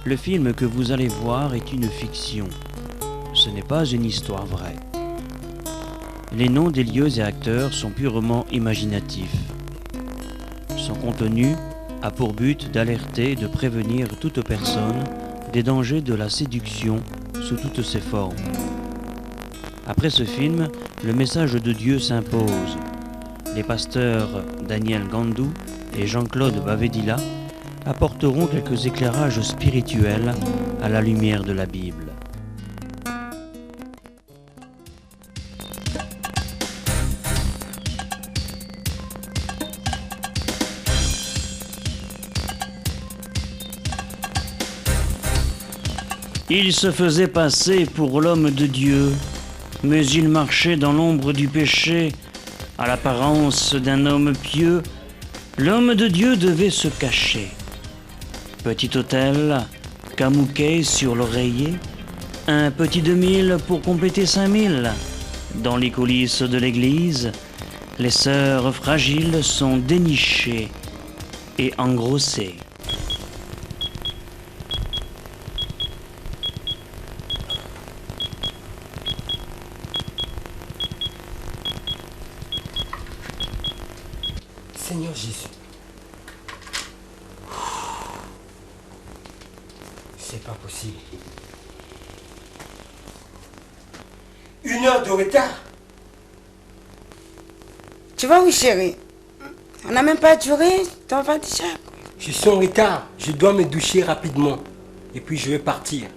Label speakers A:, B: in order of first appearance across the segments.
A: Le film que vous allez voir est une fiction. Ce n'est pas une histoire vraie. Les noms des lieux et acteurs sont purement imaginatifs. Son contenu a pour but d'alerter et de prévenir toute personne des dangers de la séduction sous toutes ses formes. Après ce film, le message de Dieu s'impose. Les pasteurs Daniel Gandou et Jean-Claude Bavedila apporteront quelques éclairages spirituels à la lumière de la Bible. Il se faisait passer pour l'homme de Dieu, mais il marchait dans l'ombre du péché, à l'apparence d'un homme pieux. L'homme de Dieu devait se cacher. Petit hôtel, camouquet sur l'oreiller, un petit 2000 pour compléter 5000. Dans les coulisses de l'église, les sœurs fragiles sont dénichées et engrossées.
B: Seigneur Jésus, c'est pas possible. 1 heure de retard.
C: Tu vas où, chérie? On n'a même pas duré, t'en vas déjà.
B: Je suis en retard, je dois me doucher rapidement. Et puis je vais partir.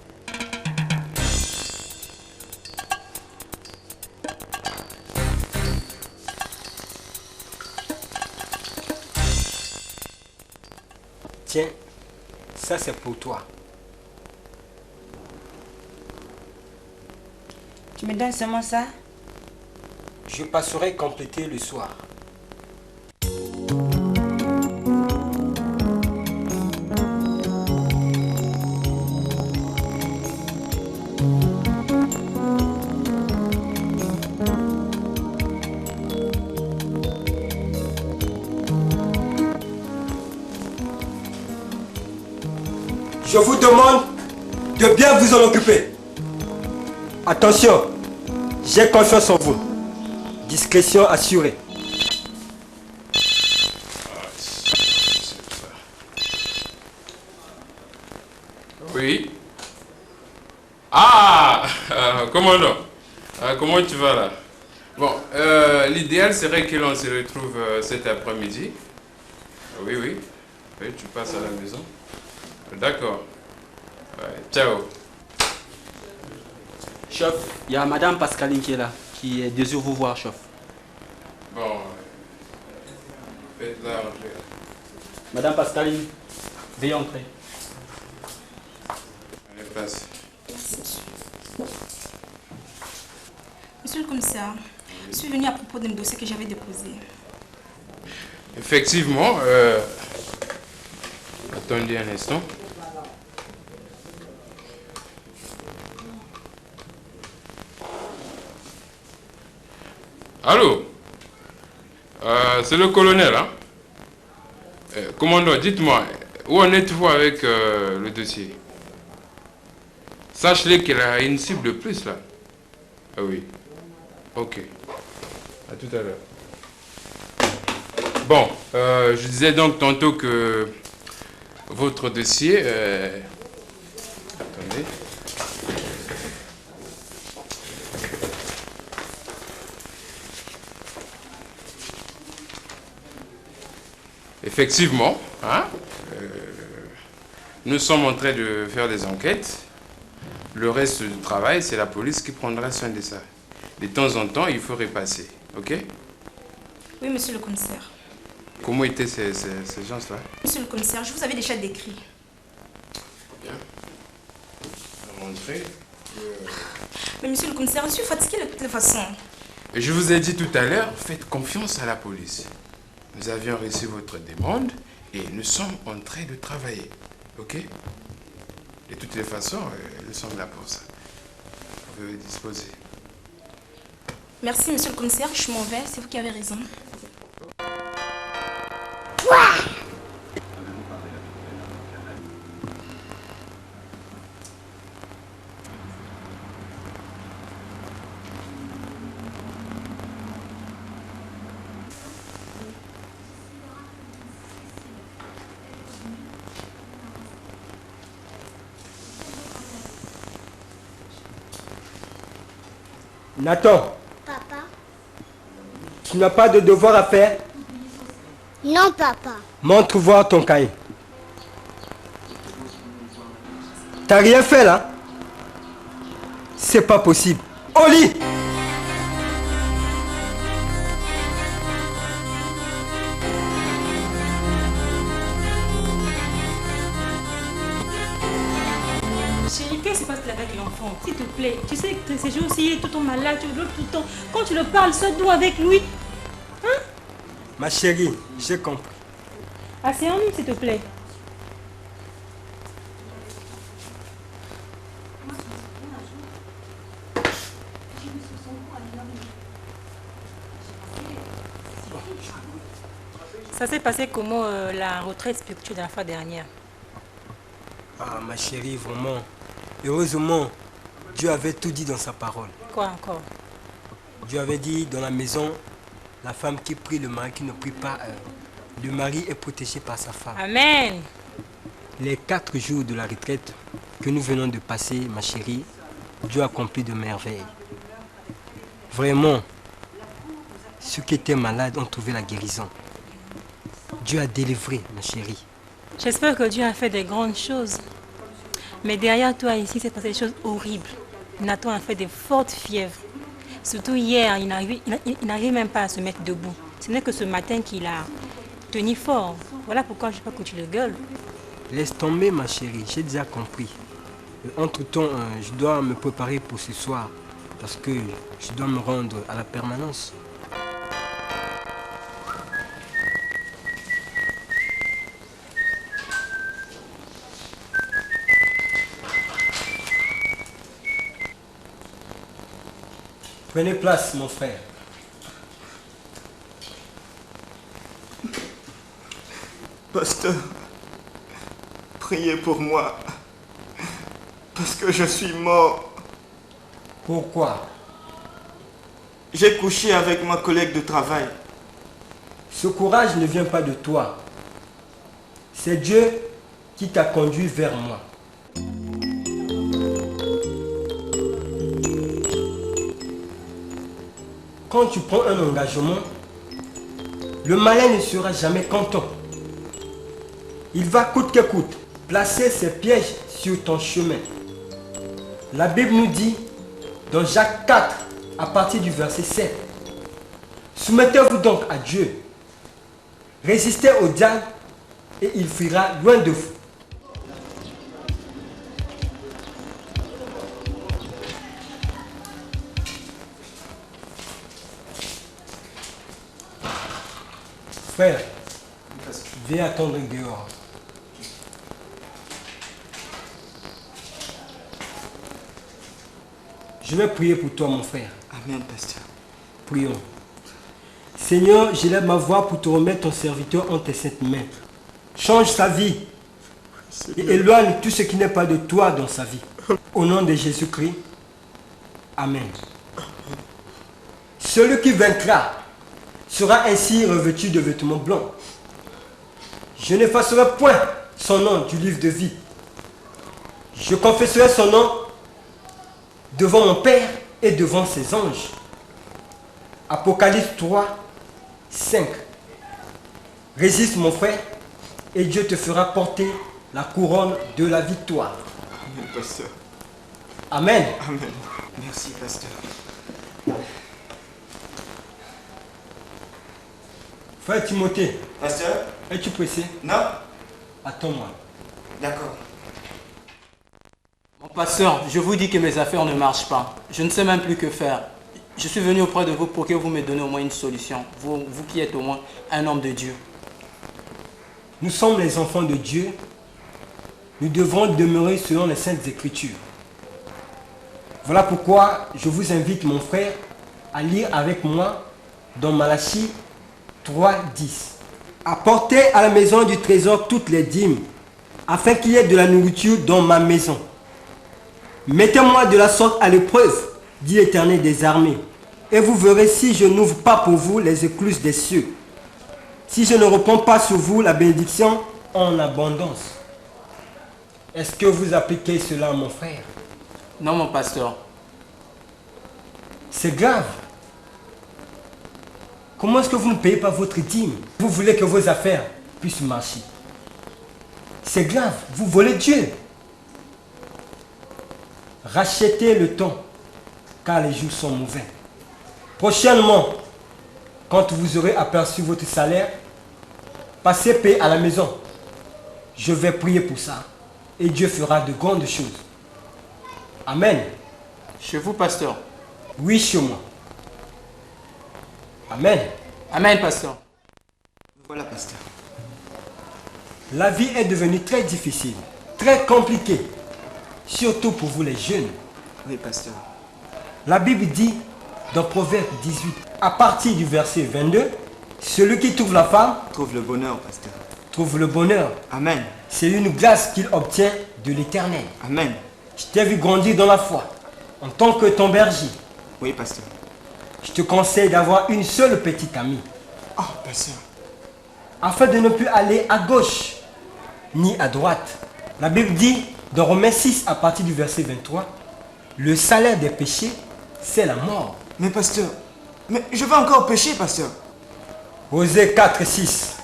B: Tiens, ça c'est pour toi.
C: Tu me donnes seulement ça?
B: Je passerai compléter le soir. Je vous demande de bien vous en occuper. Attention, j'ai confiance en vous. Discrétion assurée.
D: Oui. Ah, commandant. Comment tu vas là? Bon, l'idéal serait que l'on se retrouve cet après-midi. Oui, oui. Oui, tu passes à la maison. D'accord. Ouais, ciao.
E: Chef, il y a Madame Pascaline qui est là, qui désire vous voir, chef.
D: Bon, faites-la entrer.
E: Madame Pascaline, veuillez entrer.
D: Allez, passe.
F: Monsieur le commissaire, je suis venu à propos d'un dossier que j'avais déposé.
D: Effectivement, attendez un instant. Allô? C'est le colonel, hein? Commandant, dites-moi, où en êtes-vous avec le dossier? Sache-le qu'il a une cible de plus, là. Ah oui. Ok. À tout à l'heure. Bon, je disais donc tantôt que votre dossier... Attendez. Effectivement, hein, nous sommes en train de faire des enquêtes. Le reste du travail, c'est la police qui prendra soin de ça. De temps en temps, il faut repasser, ok?
F: Oui, monsieur le commissaire.
D: Comment étaient ces gens-là?
F: Monsieur le commissaire, je vous avais déjà décrit.
D: Bien. Rentrez.
F: Mais monsieur le commissaire, je suis fatiguée de toutes les façons.
D: Et je vous ai dit tout à l'heure, faites confiance à la police. Nous avions reçu votre demande et nous sommes en train de travailler. Ok? De toutes les façons, nous sommes là pour ça. Vous pouvez disposer.
F: Merci, monsieur le commissaire, je m'en vais, c'est vous qui avez raison.
B: Nathan,
G: Papa?
B: tu n'as pas de devoir à faire?
G: Non, papa.
B: Montre voir ton cahier. T'as rien fait là? C'est pas possible. Au lit!
F: Chérie, qu'est-ce qui se passe avec l'enfant? S'il te plaît, tu sais que ces jours-ci, il est tout le temps malade, tu le veux tout le temps. Quand tu le parles, sois doux avec lui. Hein?
B: Ma chérie, j'ai compris.
F: Asseyons-nous, s'il te plaît. Ça s'est passé comment la retraite spirituelle de la fois dernière?
B: Ah, ma chérie, vraiment. Heureusement, Dieu avait tout dit dans sa parole.
F: Quoi encore?
B: Dieu avait dit dans la maison, la femme qui prie, le mari qui ne prie pas, le mari est protégé par sa femme.
F: Amen.
B: Les 4 jours de la retraite que nous venons de passer, ma chérie, Dieu a accompli de merveilles. Vraiment, ceux qui étaient malades ont trouvé la guérison. Dieu a délivré, ma chérie.
F: J'espère que Dieu a fait des grandes choses. Mais derrière toi ici, c'est passé des choses horribles. Nathan a fait des fortes fièvres. Surtout hier, il n'arrive même pas à se mettre debout. Ce n'est que ce matin qu'il a tenu fort. Voilà pourquoi je ne veux pas que tu le gueules.
B: Laisse tomber, ma chérie, j'ai déjà compris. Entre-temps, je dois me préparer pour ce soir parce que je dois me rendre à la permanence. Prenez place, mon frère.
H: Pasteur, priez pour moi, parce que je suis mort.
B: Pourquoi?
H: J'ai couché avec ma collègue de travail.
B: Ce courage ne vient pas de toi. C'est Dieu qui t'a conduit vers moi. Quand tu prends un engagement, le malin ne sera jamais content. Il va coûte que coûte placer ses pièges sur ton chemin. La Bible nous dit dans Jacques 4, à partir du verset 7, soumettez-vous donc à Dieu, résistez au diable et il fuira loin de vous. Frère, viens attendre dehors. Je vais prier pour toi, mon frère.
H: Amen, pasteur.
B: Prions. Seigneur, j'élève ma voix pour te remettre ton serviteur entre tes saintes mains. Change sa vie et éloigne tout ce qui n'est pas de toi dans sa vie. Au nom de Jésus-Christ. Amen. Celui qui vaincra sera ainsi revêtu de vêtements blancs. Je n'effacerai point son nom du livre de vie. Je confesserai son nom devant mon Père et devant ses anges. Apocalypse 3, 5. Résiste, mon frère, et Dieu te fera porter la couronne de la victoire.
H: Amen, pasteur.
B: Amen.
H: Amen. Merci, pasteur.
B: Frère Timothée,
H: Pasteur?
B: es-tu pressé?
H: Non?
B: Attends-moi.
H: D'accord.
E: Mon pasteur, je vous dis que mes affaires ne marchent pas. Je ne sais même plus que faire. Je suis venu auprès de vous pour que vous me donniez au moins une solution. Vous qui êtes au moins un homme de Dieu.
B: Nous sommes les enfants de Dieu. Nous devrons demeurer selon les Saintes Écritures. Voilà pourquoi je vous invite, mon frère, à lire avec moi dans Malachie 3:10. Apportez à la maison du trésor toutes les dîmes, afin qu'il y ait de la nourriture dans ma maison. Mettez-moi de la sorte à l'épreuve, dit l'Éternel des armées, et vous verrez si je n'ouvre pas pour vous les écluses des cieux, si je ne répands pas sur vous la bénédiction en abondance. Est-ce que vous appliquez cela, mon frère?
E: Non, mon pasteur.
B: C'est grave. Comment est-ce que vous ne payez pas votre dîme? Vous voulez que vos affaires puissent marcher. C'est grave, vous volez Dieu. Rachetez le temps, car les jours sont mauvais. Prochainement, quand vous aurez aperçu votre salaire, passez payer à la maison. Je vais prier pour ça, et Dieu fera de grandes choses. Amen.
E: Chez vous, pasteur?
B: Oui, chez moi. Amen.
E: Amen, pasteur.
H: Voilà, pasteur.
B: La vie est devenue très difficile, très compliquée, surtout pour vous les jeunes.
H: Oui, pasteur.
B: La Bible dit dans Proverbe 18, à partir du verset 22, celui qui trouve la femme
H: Trouve le bonheur, pasteur.
B: trouve le bonheur.
H: Amen.
B: C'est une grâce qu'il obtient de l'Éternel.
H: Amen.
B: Je t'ai vu grandir dans la foi, en tant que ton berger.
H: Oui, pasteur.
B: Je te conseille d'avoir une seule petite amie,
H: Oh, pasteur.
B: afin de ne plus aller à gauche ni à droite. La Bible dit dans Romains 6, à partir du verset 23, le salaire des péchés, c'est la mort.
H: Mais pasteur, mais je vais encore pécher, pasteur.
B: Osée 4, 6.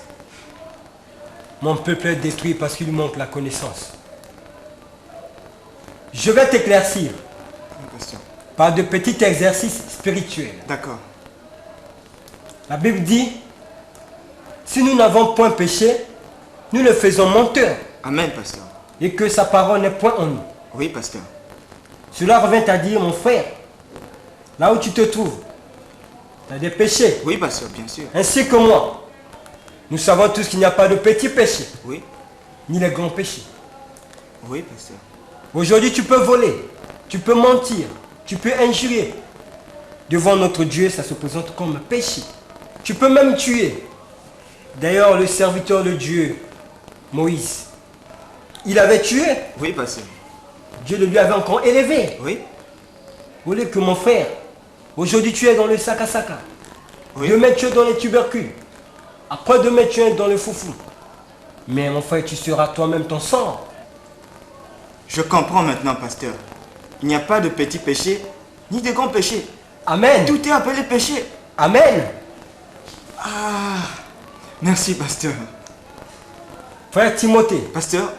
B: Mon peuple est détruit parce qu'il manque la connaissance. Je vais t'éclaircir
H: Oui, pasteur.
B: par de petits exercices spirituels.
H: D'accord.
B: La Bible dit, si nous n'avons point péché, nous le faisons menteur
H: Amen, pasteur.
B: et que sa parole n'est point en nous.
H: Oui, pasteur.
B: Cela revient à dire, mon frère, là où tu te trouves, tu as des péchés,
H: Oui, pasteur, bien sûr.
B: ainsi que moi. Nous savons tous qu'il n'y a pas de petits péchés,
H: Oui.
B: ni les grands péchés.
H: Oui, pasteur.
B: Aujourd'hui, tu peux voler, tu peux mentir, tu peux injurier. Devant notre Dieu, ça se présente comme un péché. Tu peux même tuer. D'ailleurs, le serviteur de Dieu, Moïse, il avait tué.
H: Oui, pasteur.
B: Dieu le lui avait encore élevé.
H: Oui.
B: Vous voulez que mon frère, aujourd'hui tu es dans le saka-saka.
H: Oui.
B: Demain tu es dans les tubercules. Après demain tu es dans le foufou. Mais mon frère, tu seras toi-même ton sort.
H: Je comprends maintenant, pasteur. Il n'y a pas de petits péchés, ni de grands péchés.
B: Amen.
H: Tout est appelé péché.
B: Amen.
H: Ah. Merci, pasteur.
B: Frère Timothée,
H: Pasteur.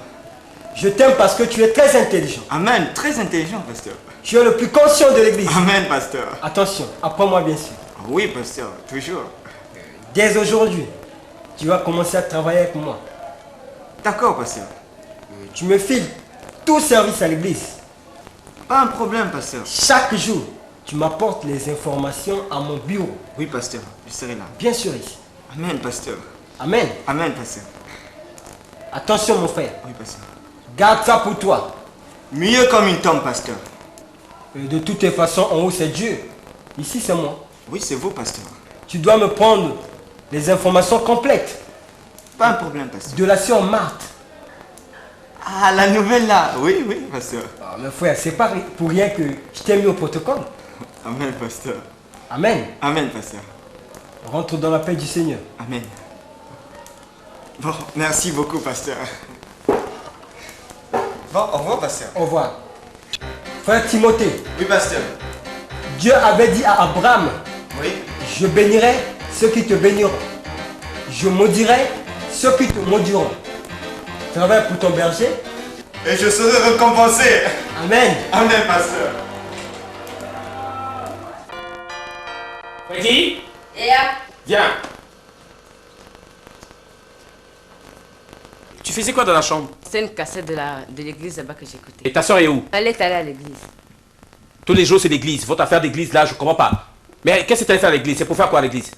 B: je t'aime parce que tu es très intelligent.
H: Amen. Très intelligent, pasteur.
B: Tu es le plus conscient de l'église.
H: Amen, pasteur.
B: Attention, apprends-moi bien sûr.
H: Oui, pasteur. Toujours.
B: Dès aujourd'hui, tu vas commencer à travailler avec moi.
H: D'accord, pasteur.
B: Tu me files tout service à l'église.
H: Pas un problème, pasteur.
B: Chaque jour, tu m'apportes les informations à mon bureau.
H: Oui, pasteur. Je serai là.
B: Bien sûr ici.
H: Amen, pasteur.
B: Amen.
H: Amen, pasteur.
B: Attention mon frère,
H: Oui, pasteur.
B: garde ça pour toi.
H: Mieux comme une tombe, pasteur.
B: De toutes les façons, en haut c'est Dieu. Ici c'est moi.
H: Oui, c'est vous, pasteur.
B: Tu dois me prendre les informations complètes
H: Pas un problème, pasteur.
B: de la sœur Marthe.
H: Ah, la nouvelle là. Oui, oui, pasteur.
B: Ah, mon frère, c'est pas pour rien que je t'ai mis au protocole.
H: Amen, pasteur.
B: Amen.
H: Amen, pasteur.
B: Rentre dans la paix du Seigneur.
H: Amen. Bon, merci beaucoup, pasteur. Bon, au revoir, pasteur.
B: Au revoir. Frère Timothée,
H: Oui, pasteur.
B: Dieu avait dit à Abraham,
H: Oui.
B: je bénirai ceux qui te béniront. Je maudirai ceux qui te maudiront. Travaille pour ton berger.
H: Et je serai récompensé.
B: Amen.
H: Amen, pasteur.
I: Freddy,
C: Yeah.
I: viens. Tu faisais quoi dans la chambre?
C: C'est une cassette de l'église là-bas que j'écoutais.
I: Et ta soeur est où?
C: Elle est allée à l'église.
I: Tous les jours c'est l'église. Votre affaire d'église là, je comprends pas. Mais qu'est-ce que tu allais faire à l'église? C'est pour faire quoi à l'église?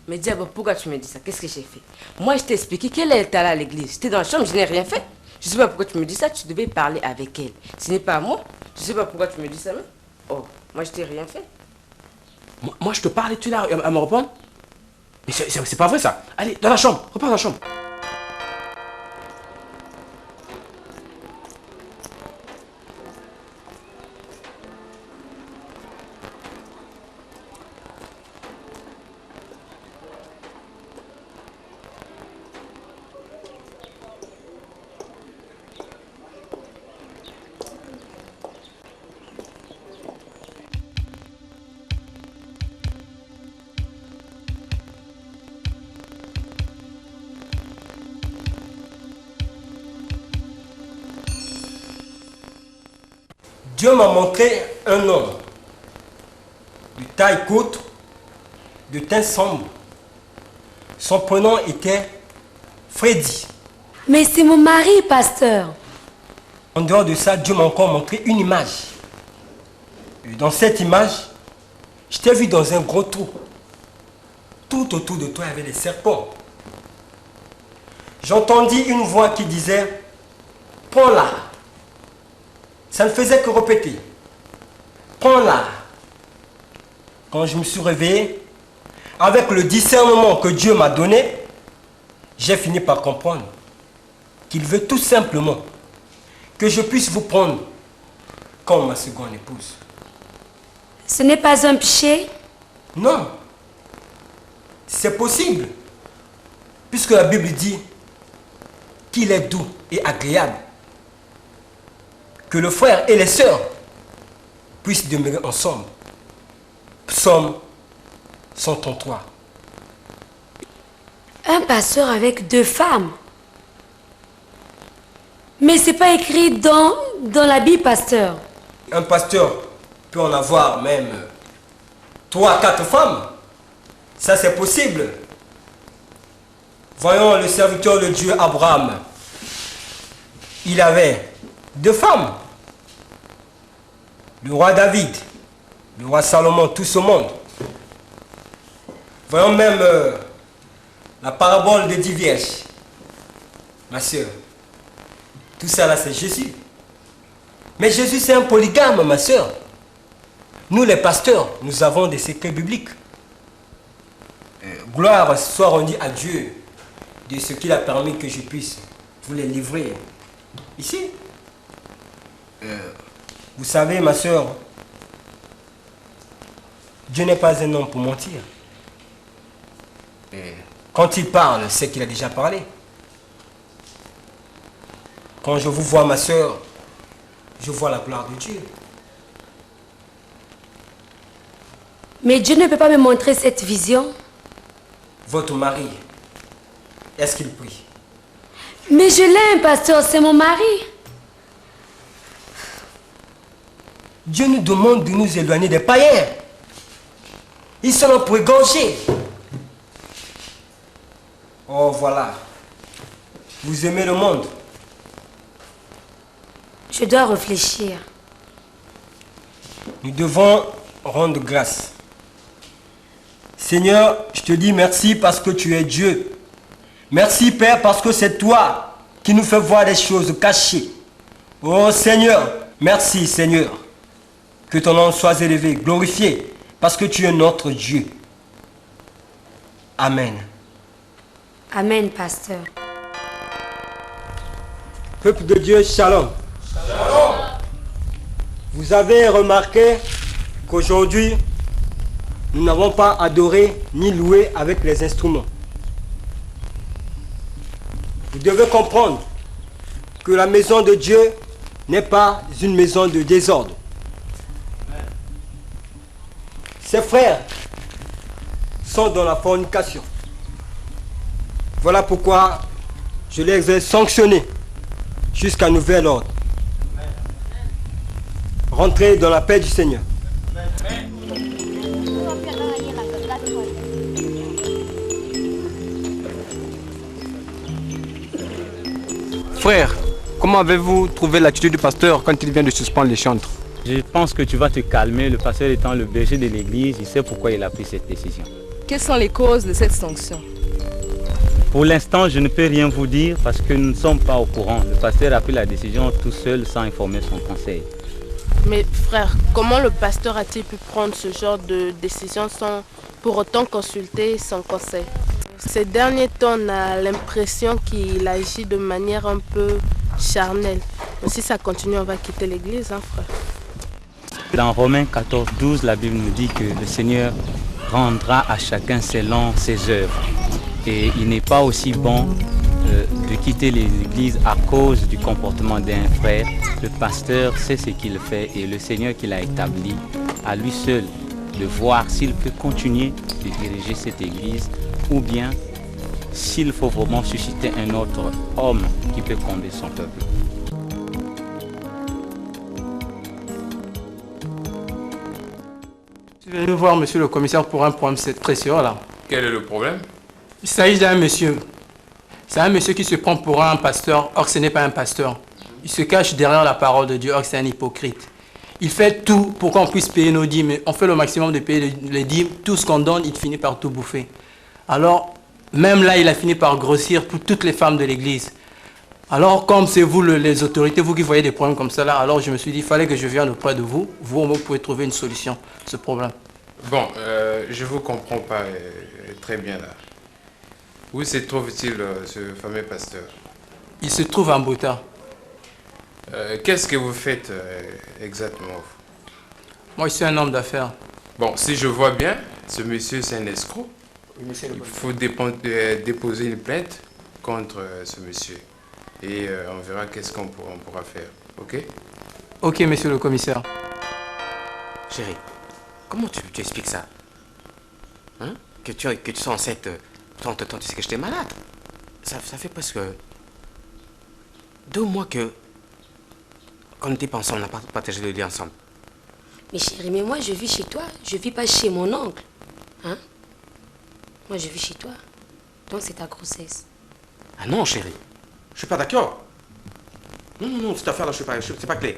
C: Mais Diable, pourquoi tu me dis ça? Qu'est-ce que j'ai fait? Moi, je t'ai expliqué qu'elle est allée à l'église. J'étais dans la chambre, je n'ai rien fait. Je sais pas pourquoi tu me dis ça, tu devais parler avec elle. Ce n'est pas à moi. Je sais pas pourquoi tu me dis ça, mais... Oh, moi, je t'ai rien fait.
I: Moi je te parle et tu es là à me répondre? Mais c'est pas vrai ça. Allez, dans la chambre. Repars dans la chambre.
B: Dieu m'a montré un homme de taille courte, de teint sombre. Son prénom était Freddy.
J: Mais c'est mon mari, pasteur.
B: En dehors de ça, Dieu m'a encore montré une image. Et dans cette image, je t'ai vu dans un gros trou. Tout autour de toi, il y avait des serpents. J'entendis une voix qui disait « Prends-la ». Ça ne faisait que répéter « Prends-la ». Quand je me suis réveillé, avec le discernement que Dieu m'a donné, j'ai fini par comprendre qu'il veut tout simplement que je puisse vous prendre comme ma seconde épouse.
J: Ce n'est pas un péché?
B: Non. C'est possible. Puisque la Bible dit qu'il est doux et agréable. Que le frère et les sœurs puissent demeurer ensemble. Psaume 133.
J: Un pasteur avec 2 femmes? Mais c'est pas écrit dans la Bible, pasteur.
B: Un pasteur peut en avoir même 3 à 4 femmes. Ça c'est possible. Voyons le serviteur de Dieu Abraham. Il avait 2 femmes. Le roi David, le roi Salomon, tout ce monde. Voyons même la parabole des 10 vierges. Ma soeur. Tout ça là c'est Jésus. Mais Jésus c'est un polygame, ma soeur. Nous les pasteurs, nous avons des secrets bibliques. Gloire soit rendue à Dieu de ce qu'il a permis que je puisse vous les livrer ici. Vous savez, ma soeur, Dieu n'est pas un homme pour mentir. Quand il parle, c'est qu'il a déjà parlé. Quand je vous vois, ma soeur, je vois la gloire de Dieu.
J: Mais Dieu ne peut pas me montrer cette vision.
B: Votre mari, est-ce qu'il prie?
J: Mais je l'aime, pasteur, c'est mon mari.
B: Dieu nous demande de nous éloigner des païens. Ils sont là pour égorger. Oh, voilà. Vous aimez le monde.
J: Je dois réfléchir.
B: Nous devons rendre grâce. Seigneur, je te dis merci parce que tu es Dieu. Merci, Père, parce que c'est toi qui nous fais voir des choses cachées. Oh Seigneur, merci Seigneur. Que ton nom soit élevé, glorifié, parce que tu es notre Dieu. Amen.
J: Amen, pasteur.
B: Peuple de Dieu, shalom. Shalom. Vous avez remarqué qu'aujourd'hui, nous n'avons pas adoré ni loué avec les instruments. Vous devez comprendre que la maison de Dieu n'est pas une maison de désordre. Ses frères sont dans la fornication. Voilà pourquoi je les ai sanctionnés jusqu'à nouvel ordre. Rentrez dans la paix du Seigneur.
K: Frère, comment avez-vous trouvé l'attitude du pasteur quand il vient de suspendre les chantres?
L: Je pense que tu vas te calmer. Le pasteur étant le berger de l'église, il sait pourquoi il a pris cette décision.
M: Quelles sont les causes de cette sanction?
L: Pour l'instant, je ne peux rien vous dire parce que nous ne sommes pas au courant. Le pasteur a pris la décision tout seul sans informer son conseil.
N: Mais frère, comment le pasteur a-t-il pu prendre ce genre de décision sans pour autant consulter son conseil? Ces derniers temps, on a l'impression qu'il agit de manière un peu charnelle. Mais si ça continue, on va quitter l'église, hein, frère.
L: Dans Romains 14, 12, la Bible nous dit que le Seigneur rendra à chacun selon ses œuvres. Et il n'est pas aussi bon de quitter les églises à cause du comportement d'un frère. Le pasteur sait ce qu'il fait et le Seigneur qui l'a établi, à lui seul de voir s'il peut continuer de diriger cette église ou bien s'il faut vraiment susciter un autre homme qui peut conduire son peuple.
E: Je suis venu voir monsieur le commissaire pour un problème cette pression là.
D: Quel est le problème?
E: Il s'agit d'un monsieur. C'est un monsieur qui se prend pour un pasteur, or ce n'est pas un pasteur. Il se cache derrière la parole de Dieu, or c'est un hypocrite. Il fait tout pour qu'on puisse payer nos dîmes. On fait le maximum de payer les dîmes. Tout ce qu'on donne, il finit par tout bouffer. Alors, même là, il a fini par grossir pour toutes les femmes de l'église. Alors, comme c'est vous les autorités, vous qui voyez des problèmes comme ça là, alors je me suis dit, il fallait que je vienne auprès de vous. Vous pouvez trouver une solution à ce problème.
D: Bon, je ne vous comprends pas très bien là. Où se trouve-t-il ce fameux pasteur?
E: Il se trouve en Bouta.
D: Qu'est-ce que vous faites exactement?
E: Moi, je suis un homme d'affaires.
D: Bon, si je vois bien, ce monsieur c'est un escroc. Il faut déposer une plainte contre ce monsieur. Et on verra qu'est-ce qu'on pourra faire. Ok?
E: Ok, monsieur le commissaire.
I: Chérie, comment tu expliques ça? Hein? Que tu sois enceinte, tant tu sais que j'étais malade. Ça fait presque 2 mois qu'on n'était pas ensemble, on n'a pas partagé le lit ensemble.
J: Mais chérie, mais moi je vis chez toi, je vis pas chez mon oncle. Hein? Moi je vis chez toi. Donc c'est ta grossesse.
I: Ah non, chérie. Je suis pas d'accord. Non, cette affaire-là, c'est pas clair.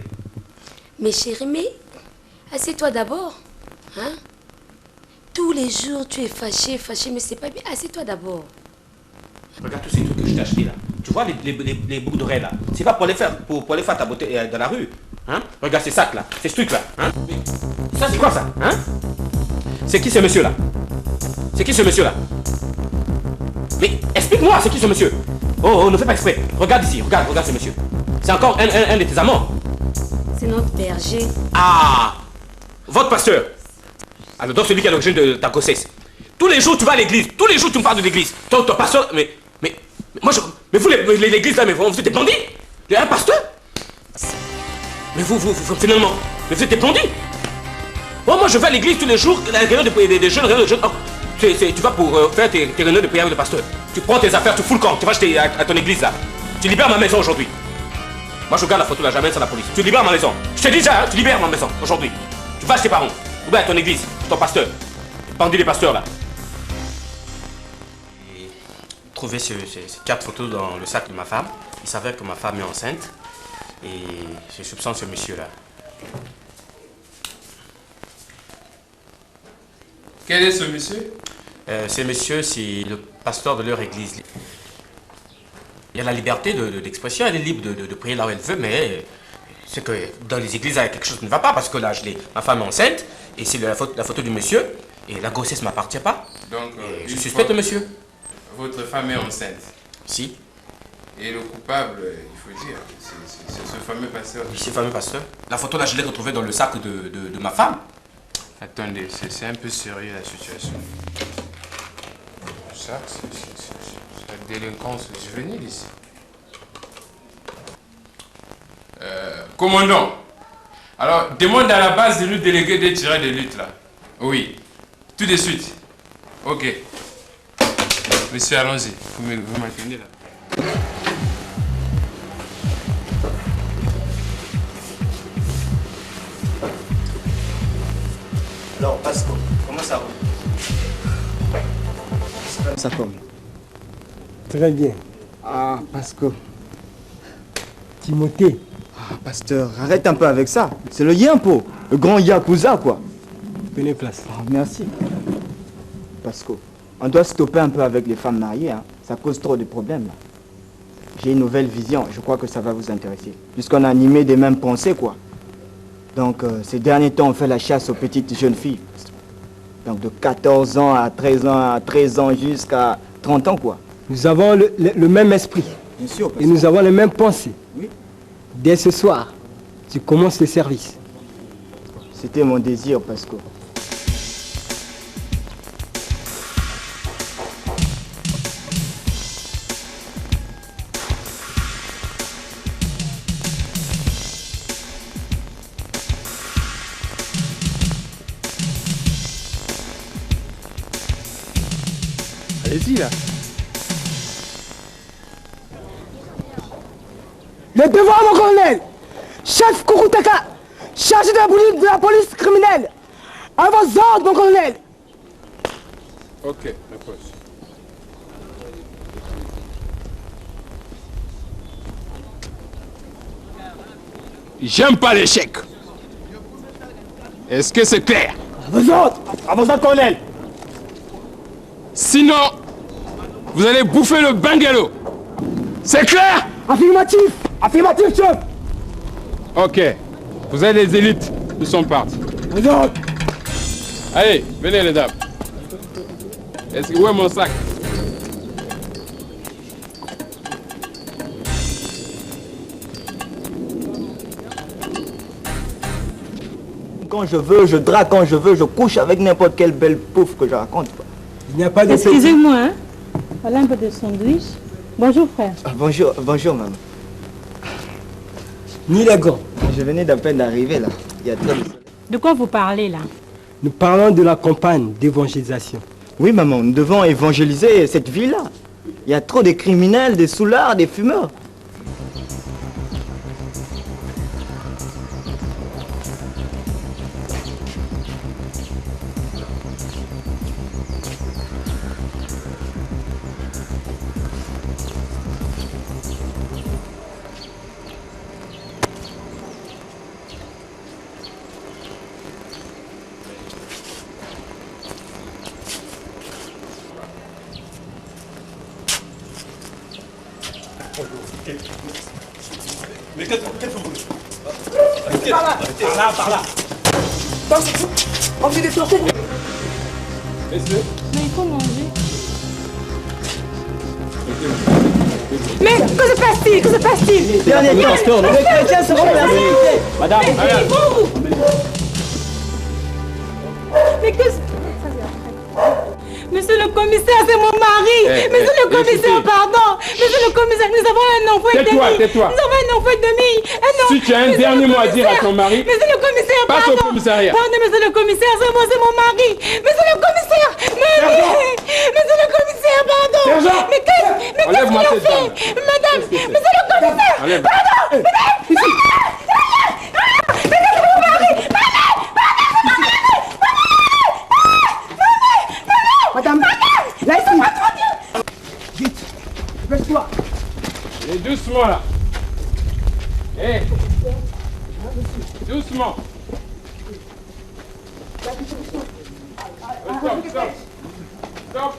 J: Mais chérie, mais assieds-toi d'abord. Hein? Tous les jours, tu es fâché, mais c'est pas bien. Assieds-toi d'abord.
I: Regarde tous ces trucs que je t'ai achetés là. Tu vois les boucles d'oreilles là. C'est pas pour les faire, pour les faire ta beauté dans la rue. Hein? Regarde ces sacs là, ces trucs là. Hein? Mais ça c'est quoi ça? Hein? C'est qui ce monsieur là? C'est qui ce monsieur là? Mais explique-moi, c'est qui ce monsieur? Oh, ne fais pas exprès. Regarde ici, regarde ce monsieur. C'est encore un de tes amants.
J: C'est notre berger.
I: Ah! Votre pasteur. Alors donc celui qui est à l'origine de ta grossesse. Tous les jours tu vas à l'église, tous les jours tu me parles de l'église. Ton pasteur, mais moi mais vous l'église là, mais vous êtes des bandits? Un pasteur? Mais vous finalement, mais vous êtes des bandits? Oh, moi je vais à l'église tous les jours, la réunion des jeunes, oh, tu vas pour faire tes réunions de prière avec le pasteur. Tu prends tes affaires, tu fous le camp, tu vas acheter à ton église là. Tu libères ma maison aujourd'hui. Moi je garde la photo là, j'amène ça à la police. Tu libères ma maison. Je te dis ça, hein, tu libères ma maison aujourd'hui. Tu vas chez tes parents, ou bien à ton église, ton pasteur. Bandit des pasteurs là. J'ai trouvé ces 4 photos dans le sac de ma femme. Il s'avère que ma femme est enceinte. Et je soupçonne ce monsieur là.
D: Quel est ce monsieur?
I: Ce monsieur, c'est le pasteur de leur église. Il y a la liberté d'expression, elle est libre de prier là où elle veut, mais c'est que dans les églises, il y a quelque chose qui ne va pas, parce que là, ma femme est enceinte, et c'est la photo du monsieur, et la grossesse ne m'appartient pas.
D: Donc,
I: je suspecte le monsieur.
D: Votre femme est enceinte?
I: Si.
D: Et le coupable, il faut dire, c'est ce fameux pasteur?
I: Oui, c'est le fameux pasteur. La photo là, je l'ai retrouvée dans le sac de ma femme.
D: Attendez, c'est un peu sérieux la situation. Ça, c'est la délinquance juvénile ici. Commandant, alors demande à la base de nous déléguer des tireurs de lutte là. Oui, tout de suite. Ok. Monsieur, allons-y. Vous m'attendez là.
H: Alors, Pasco, comment ça va? Ça tombe.
B: Très bien. Ah, Pasco. Timothée.
H: Ah, pasteur, arrête un peu avec ça. C'est le Yimpo, le grand Yakuza, quoi.
B: Prenez place.
H: Ah, merci. Pasco, on doit stopper un peu avec les femmes mariées, hein. Ça cause trop de problèmes. J'ai une nouvelle vision, je crois que ça va vous intéresser. Puisqu'on a animé des mêmes pensées, quoi. Donc, ces derniers temps, on fait la chasse aux petites jeunes filles. Donc, de 14 ans à 13 ans, à 13 ans jusqu'à 30 ans, quoi.
B: Nous avons le même esprit.
H: Bien sûr.
B: Et nous avons les mêmes pensées.
H: Oui.
B: Dès ce soir, tu commences le service.
H: C'était mon désir, Pasco.
B: Allez-y, là. Le devoir, mon colonel. Chef Kurutaka, chargé de la police criminelle. À vos ordres, mon colonel.
D: Ok, repose. J'aime pas l'échec. Est-ce que c'est clair?
B: À vos ordres, colonel.
D: Sinon, vous allez bouffer le bungalow. C'est clair?
B: Affirmatif. Affirmatif, chef.
D: Ok. Vous êtes les élites. Nous sommes partis.
B: Vos ordres.
D: Allez, venez les dames. Où est mon sac?
H: Quand je veux, je drague quand je veux, je couche avec n'importe quelle belle pouffe que je raconte.
B: Il n'y a pas de...
F: Excusez-moi, hein. Voilà un peu de sandwich. Bonjour, frère.
H: Bonjour, maman.
B: Ni les gants.
H: Je venais d'à peine d'arriver là. Il y a trop de...
F: De quoi vous parlez là?
B: Nous parlons de la campagne d'évangélisation.
H: Oui, maman, nous devons évangéliser cette ville-là. Il y a trop de criminels, des soulards, des fumeurs.
I: Mais qu'est-ce que vous voulez?
B: Par là. Envie de sortir.
F: Mais il faut manger. Mais que se passe-t-il? Que se passe-t-il?
H: Les chrétiens seront persécutés.
I: Madame,
F: mais que... Monsieur le commissaire, c'est mon mari. Monsieur le commissaire, pardon. Monsieur le commissaire, nous avons un enfant et demi.
D: Tais-toi.
F: Nous avons un enfant et demi.
D: Si tu as un dernier mot à dire à ton mari,
F: monsieur le commissaire,
D: passe au commissariat.
F: Pardon, monsieur le commissaire, c'est mon mari. Monsieur le commissaire, monsieur le commissaire, pardon. Mais qu'est-ce qu'on a fait? Madame, monsieur le commissaire, pardon.
B: Madame, laisse-moi. Vite, baisse-toi.
D: Et doucement là. Hé. Doucement. Stop.